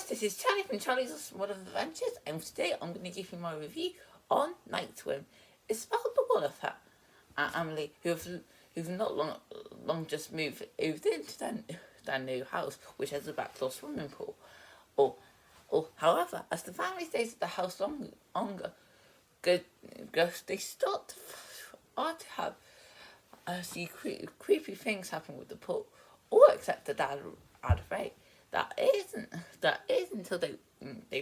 this is Charlie from Charlie's World of Adventures, and today I'm going to give you my review on Night Swim. It's about the Wallafer and Emily, who've not long just moved into their new house, which has a backdoor swimming pool. However, as the family stays at the house longer, they start to have see creepy things happen with the pool, all except the dad Ray. That is until they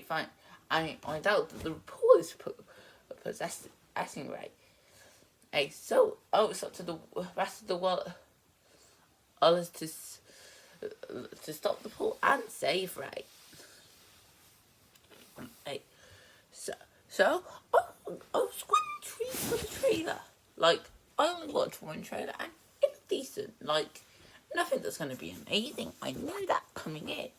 find out that the pool is possessing Ray. So it's up to the rest of the world to stop the pool and save Ray. So I was quite intrigued for the trailer. Like, I only watched one trailer and it's decent. Like, nothing that's going to be amazing. I knew that coming in.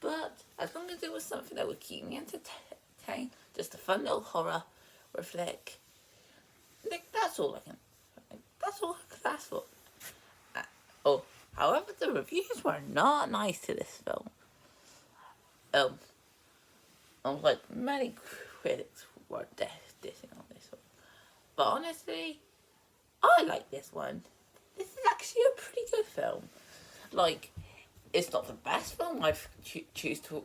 But as long as it was something that would keep me entertained, just a fun little horror flick, that's all I could ask for. However, the reviews were not nice to this film. Like many critics were dissing on this one. But honestly, I like this one. This is actually a pretty good film. Like, it's not the best film I've choose to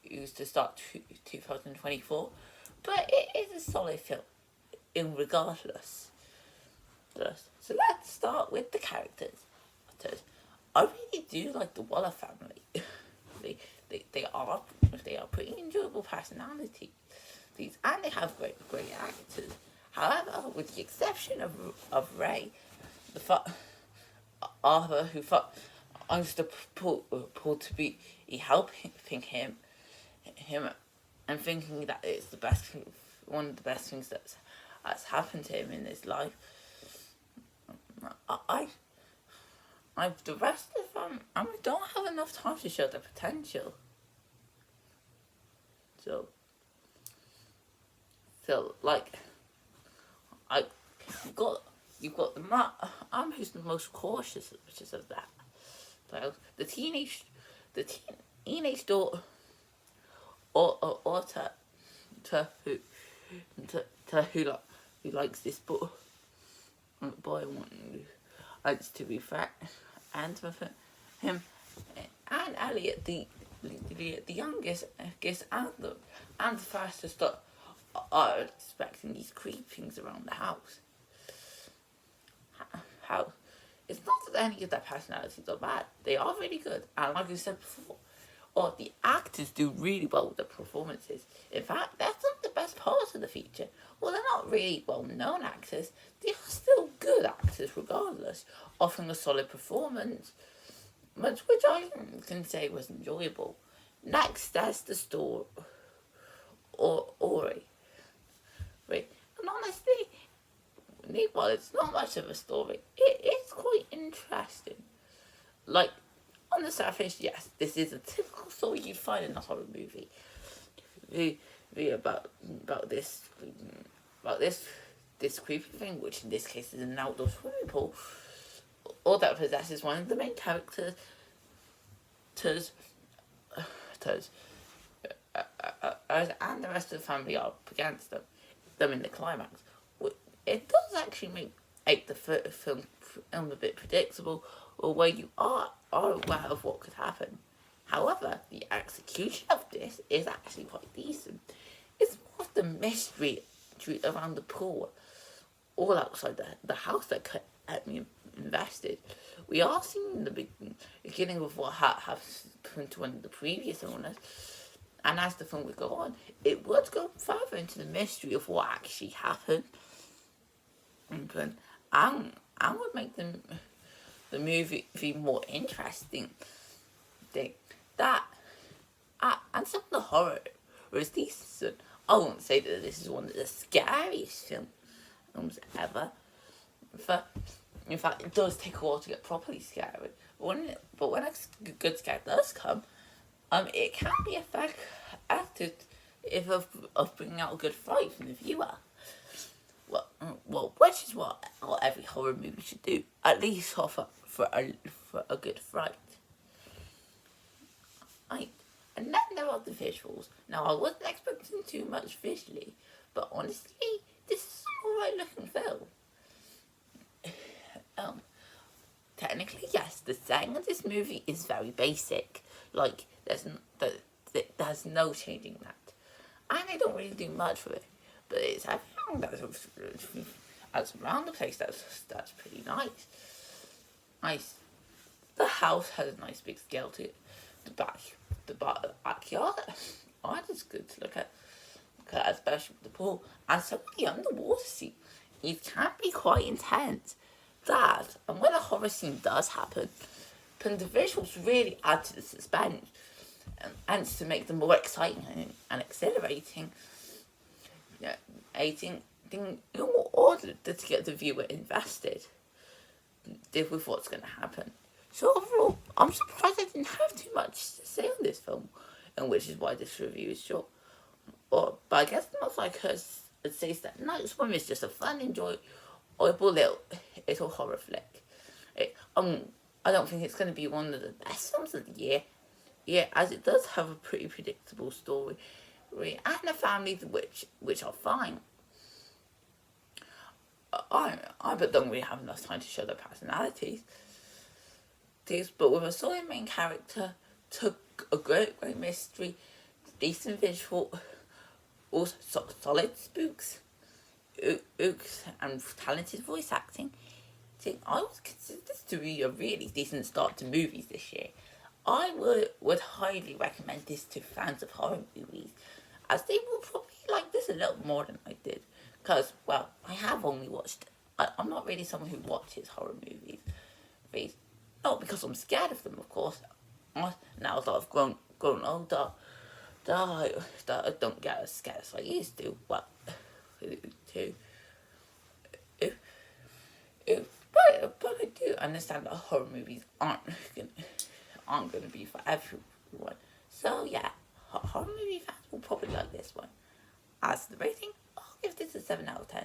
use to start 2024, but it is a solid film in regardless. So let's start with the characters. I really do like the Waller family. they are pretty enjoyable personalities. And they have great actors. However, with the exception of Ray, Arthur, who owns the pool to be helping him, and thinking that it's one of the best things that's happened to him in his life. The rest of them, I don't have enough time to show their potential. So like, you've got the who's the most cautious, which is of that. So the teenage daughter, or who likes this boy likes to be fat, and with him and Elliot, the youngest, and the fastest are expecting these creepings around the house. How it's not that any of their personalities are bad; they are really good, and like I said before, the actors do really well with their performances. In fact, that's not the best part of the feature. Well, they're not really well-known actors. They are still good actors regardless, offering a solid performance, which I can say was enjoyable. Next, there's the story, Ori. And honestly, while it's not much of a story, it is quite interesting. Like, on the surface, yes, this is a typical story you'd find in a horror movie. About this creepy thing, which in this case is an outdoor swimming pool, or that possesses one of the main characters, and the rest of the family are up against them in the climax. It does actually make the film a bit predictable, or where you are aware of what could happen. However, the execution of this is actually quite decent. It's more of the mystery around the pool, all outside the house that kept me invested. We are seeing the beginning of what happened to one of the previous owners, and as the film would go on, it would go further into the mystery of what actually happened, and would make the movie more interesting. And some of the horror was decent. I won't say that this is one of the scariest films ever. In fact, it does take a while to get properly scary. But when a good scare does come, it can be effective of bringing out a good fright from the viewer. Well, which is what every horror movie should do. At least offer for a good fright. And then there about the visuals. Now, I wasn't expecting too much visually, but honestly, this is an alright looking film. Technically, yes, the setting of this movie is very basic. Like, there's no changing that. And they don't really do much with it. But it's everything that's around the place that's pretty nice. Nice. The house has a nice big scale to it. The backyard art is good to look at, especially with the pool. And some of the underwater scenes, it can be quite intense. That, and when a horror scene does happen, then the visuals really add to the suspense and to make them more exciting and exhilarating. Yeah, in order to get the viewer invested with what's going to happen. So overall, I'm surprised I didn't have too much to say on this film, and which is why this review is short. But I guess not like her says that Night Swim is just a fun, enjoyable little horror flick. I don't think it's going to be one of the best films of the year. Yeah, as it does have a pretty predictable story and a family which are fine. But don't really have enough time to show their personalities. But with a solid main character, took a great mystery, decent visual, also solid spooks, and talented voice acting. I would consider this to be a really decent start to movies this year. I would highly recommend this to fans of horror movies, as they will probably like this a little more than I did. Because, well, I have only watched... I'm not really someone who watches horror movies. Not because I'm scared of them, of course. Now that I've grown older, that I don't get as scared as I used to. Well, but I do understand that horror movies aren't going to be for everyone. So yeah, horror movie fans will probably like this one. As the rating, I'll give this a 7 out of 10.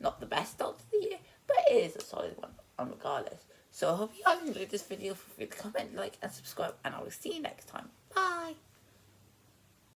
Not the best start to the year, but it is a solid one, regardless. So I hope you guys enjoyed this video. Feel free to comment, like, and subscribe, and I will see you next time. Bye!